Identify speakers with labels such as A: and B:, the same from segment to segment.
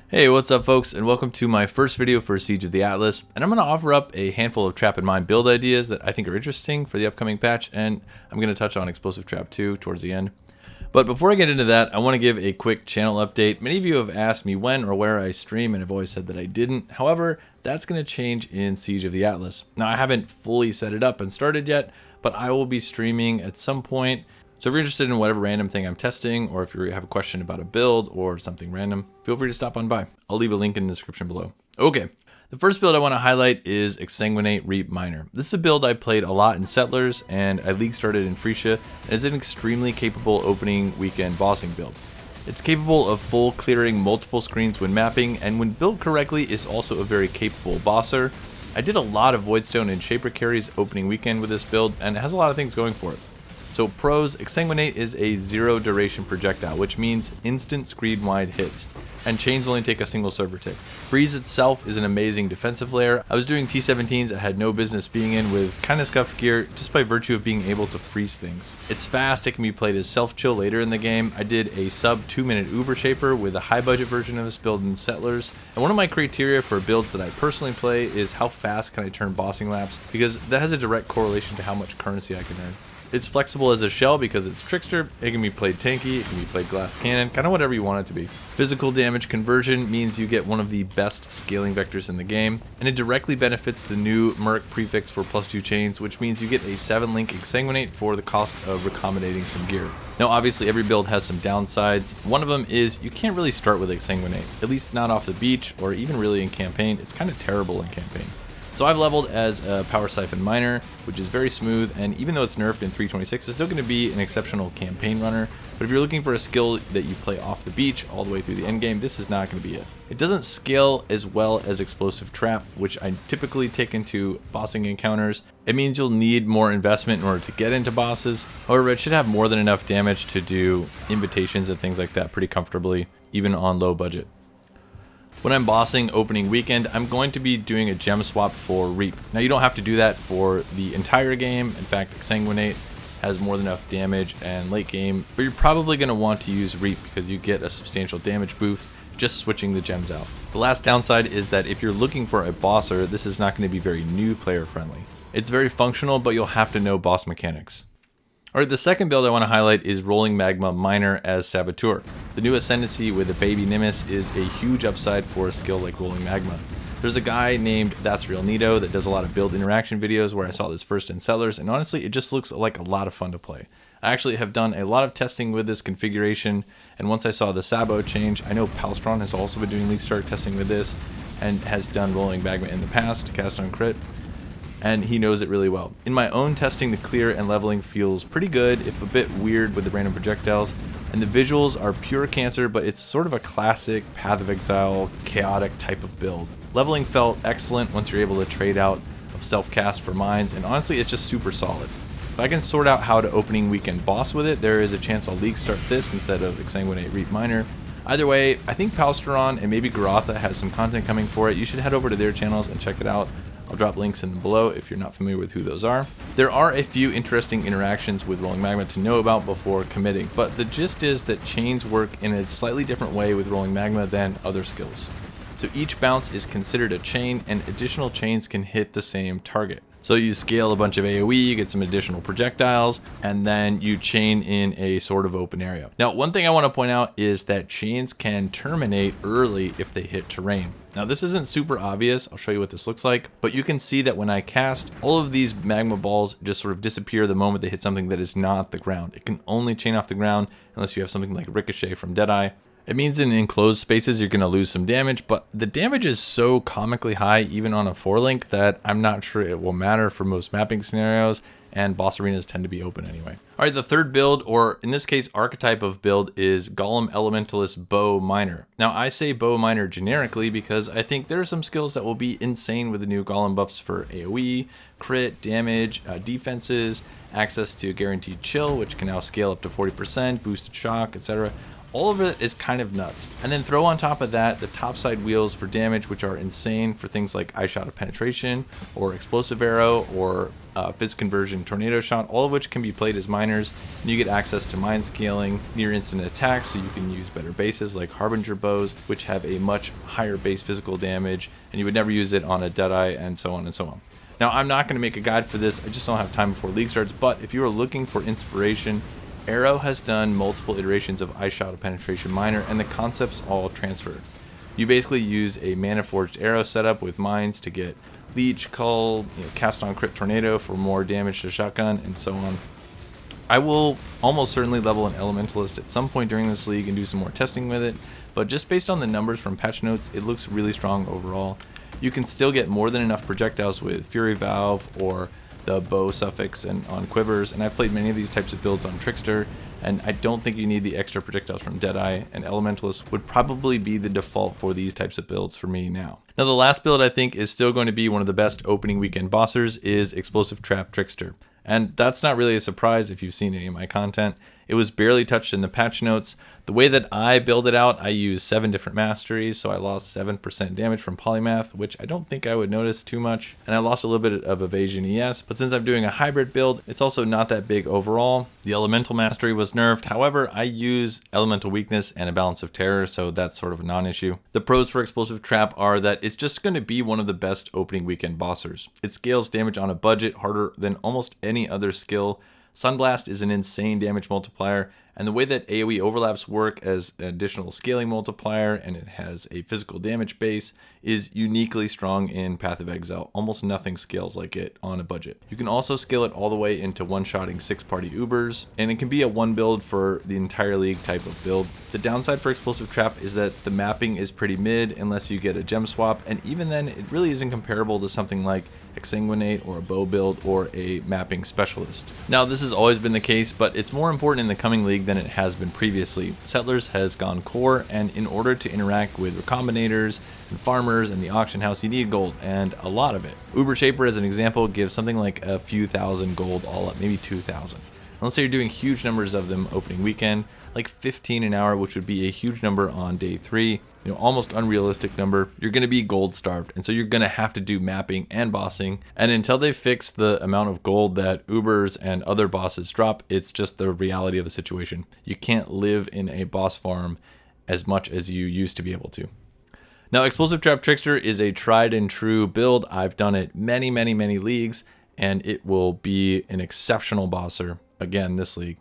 A: Hey, what's up folks, and welcome to my first video for Siege of the Atlas, and I'm going to offer up a handful of trap and mine build ideas that I think are interesting for the upcoming patch, and I'm going to touch on Explosive Trap 2 towards the end. But before I get into that, I want to give a quick channel update. Many of you have asked me when or where I stream, and I've always said that I didn't. However, that's going to change in Siege of the Atlas. Now, I haven't fully set it up and started yet, but I will be streaming at some point. So if you're interested in whatever random thing I'm testing, or if you have a question about a build or something random, feel free to stop on by. I'll leave a link in the description below. Okay, the first build I want to highlight is Exsanguinate Reap Miner. This is a build I played a lot in Settlers, and I league started in Frisia, and is an extremely capable opening weekend bossing build. It's capable of full clearing multiple screens when mapping, and when built correctly is also a very capable bosser. I did a lot of Voidstone and Shaper carries opening weekend with this build, and it has a lot of things going for it. So pros, Exsanguinate is a 0 duration projectile, which means instant screen-wide hits, and chains only take a single server tick. Freeze itself is an amazing defensive layer. I was doing T17s I had no business being in with kind of scuffed gear just by virtue of being able to freeze things. It's fast, it can be played as self-chill later in the game. I did a sub 2-minute Uber Shaper with a high budget version of this build in Settlers, and one of my criteria for builds that I personally play is how fast can I turn bossing laps, because that has a direct correlation to how much currency I can earn. It's flexible as a shell because it's Trickster. It can be played tanky, it can be played glass cannon, kind of whatever you want it to be. Physical damage conversion means you get one of the best scaling vectors in the game, and it directly benefits the new Merc prefix for +2 chains, which means you get a 7-link Exsanguinate for the cost of accommodating some gear. Now obviously every build has some downsides. One of them is you can't really start with Exsanguinate, at least not off the beach or even really in campaign. It's kind of terrible in campaign. So I've leveled as a Power Siphon Miner, which is very smooth, and even though it's nerfed in 3.26, it's still going to be an exceptional campaign runner. But if you're looking for a skill that you play off the beach all the way through the end game, this is not going to be it. It doesn't scale as well as Explosive Trap, which I typically take into bossing encounters. It means you'll need more investment in order to get into bosses. However, it should have more than enough damage to do invitations and things like that pretty comfortably, even on low budget. When I'm bossing opening weekend, I'm going to be doing a gem swap for Reap. Now you don't have to do that for the entire game. In fact, Exsanguinate has more than enough damage and late game, but you're probably going to want to use Reap because you get a substantial damage boost just switching the gems out. The last downside is that if you're looking for a bosser, this is not going to be very new player friendly. It's very functional, but you'll have to know boss mechanics. Alright, the second build I want to highlight is rolling Magma Miner as Saboteur. The new Ascendancy with a baby Nimbus is a huge upside for a skill like rolling Magma. There's a guy named That's Real Nito that does a lot of build interaction videos where I saw this first in Settlers, and honestly it just looks like a lot of fun to play. I actually have done a lot of testing with this configuration, and once I saw the Sabo change, I know Palstron has also been doing league start testing with this and has done rolling Magma in the past, cast on crit, and he knows it really well. In my own testing, the clear and leveling feels pretty good, if a bit weird with the random projectiles, and the visuals are pure cancer, but it's sort of a classic Path of Exile, chaotic type of build. Leveling felt excellent once you're able to trade out of self-cast for mines, and honestly it's just super solid. If I can sort out how to opening weekend boss with it, there is a chance I'll league start this instead of Exsanguinate Reap Miner. Either way, I think Palstron and maybe Garotha has some content coming for it. You should head over to their channels and check it out. I'll drop links in below if you're not familiar with who those are. There are a few interesting interactions with rolling Magma to know about before committing, but the gist is that chains work in a slightly different way with rolling Magma than other skills. So each bounce is considered a chain, and additional chains can hit the same target. So you scale a bunch of AoE, you get some additional projectiles, and then you chain in a sort of open area. Now, one thing I want to point out is that chains can terminate early if they hit terrain. Now, this isn't super obvious. I'll show you what this looks like, but you can see that when I cast, all of these magma balls just sort of disappear the moment they hit something that is not the ground. It can only chain off the ground unless you have something like Ricochet from Deadeye. It means in enclosed spaces you're going to lose some damage, but the damage is so comically high even on a 4-link that I'm not sure it will matter for most mapping scenarios, and boss arenas tend to be open anyway. Alright, the third build, or in this case archetype of build, is Golem Elementalist Bow Miner. Now I say Bow Miner generically because I think there are some skills that will be insane with the new Golem buffs for AoE, crit, damage, defenses, access to guaranteed chill, which can now scale up to 40%, boosted shock, etc. all of it is kind of nuts. And then throw on top of that the topside wheels for damage, which are insane for things like Eye Shot of Penetration or Explosive Arrow or Fizz Conversion Tornado Shot, all of which can be played as miners. And you get access to mine scaling, near instant attacks, so you can use better bases like Harbinger bows, which have a much higher base physical damage, and you would never use it on a Deadeye, and so on and so on. Now, I'm not going to make a guide for this, I just don't have time before League starts, but if you are looking for inspiration, Arrow has done multiple iterations of Eye Shot of Penetration Miner, and the concepts all transfer. You basically use a Mana Forged Arrow setup with mines to get Leech, Cull, Cast on Crit Tornado for more damage to Shotgun, and so on. I will almost certainly level an Elementalist at some point during this league and do some more testing with it, but just based on the numbers from patch notes, it looks really strong overall. You can still get more than enough projectiles with Fury Valve or the bow suffix and on quivers, and I've played many of these types of builds on Trickster, and I don't think you need the extra projectiles from Deadeye, and Elementalist would probably be the default for these types of builds for me now. Now, the last build I think is still going to be one of the best opening weekend bossers is Explosive Trap Trickster. And that's not really a surprise if you've seen any of my content. It was barely touched in the patch notes. The way that I build it out, I use 7 different masteries, so I lost 7% damage from Polymath, which I don't think I would notice too much. And I lost a little bit of evasion ES, but since I'm doing a hybrid build, it's also not that big overall. The Elemental Mastery was nerfed. However, I use Elemental Weakness and a Balance of Terror, so that's sort of a non-issue. The pros for Explosive Trap are that it's just going to be one of the best opening weekend bossers. It scales damage on a budget harder than almost any other skill. Sunblast is an insane damage multiplier, and the way that AoE overlaps work as an additional scaling multiplier, and it has a physical damage base, is uniquely strong in Path of Exile. Almost nothing scales like it on a budget. You can also scale it all the way into one-shotting 6-party Ubers, and it can be a one build for the entire league type of build. The downside for Explosive Trap is that the mapping is pretty mid unless you get a gem swap, and even then it really isn't comparable to something like Exsanguinate or a bow build or a mapping specialist. Now, this has always been the case, but it's more important in the coming league than it has been previously. Settlers has gone core, and in order to interact with recombinators and farmers and the auction house, you need gold, and a lot of it. Uber Shaper, as an example, gives something like a few thousand gold all up, maybe 2,000. Let's say you're doing huge numbers of them opening weekend, like 15 an hour, which would be a huge number on day 3, almost unrealistic number. You're going to be gold starved, and so you're going to have to do mapping and bossing. And until they fix the amount of gold that Ubers and other bosses drop, it's just the reality of the situation. You can't live in a boss farm as much as you used to be able to. Now, Explosive Trap Trickster is a tried and true build. I've done it many leagues, and it will be an exceptional bosser again this league.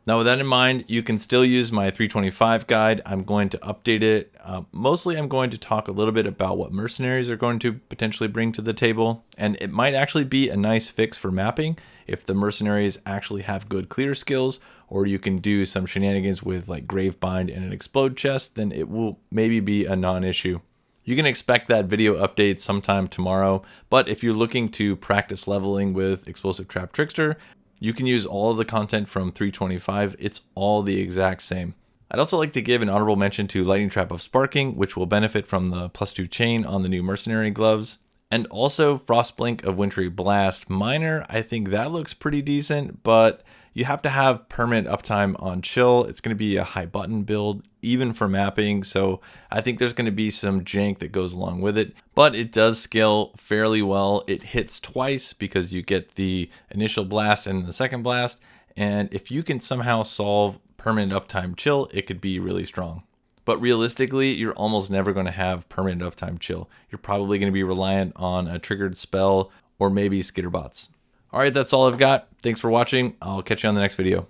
A: Now, with that in mind, you can still use my 325 guide. I'm going to update it. Mostly, I'm going to talk a little bit about what mercenaries are going to potentially bring to the table. And it might actually be a nice fix for mapping if the mercenaries actually have good clear skills, or you can do some shenanigans with like Gravebind and an explode chest, then it will maybe be a non-issue. You can expect that video update sometime tomorrow, but if you're looking to practice leveling with Explosive Trap Trickster, you can use all of the content from 325. It's all the exact same. I'd also like to give an honorable mention to Lightning Trap of Sparking, which will benefit from the +2 chain on the new mercenary gloves. And also Frostblink of Wintry Blast Miner. I think that looks pretty decent, but you have to have permanent uptime on chill. It's going to be a high button build, even for mapping. So I think there's going to be some jank that goes along with it, but it does scale fairly well. It hits twice because you get the initial blast and the second blast. And if you can somehow solve permanent uptime chill, it could be really strong. But realistically, you're almost never going to have permanent uptime chill. You're probably going to be reliant on a triggered spell or maybe skitterbots. All right, that's all I've got. Thanks for watching. I'll catch you on the next video.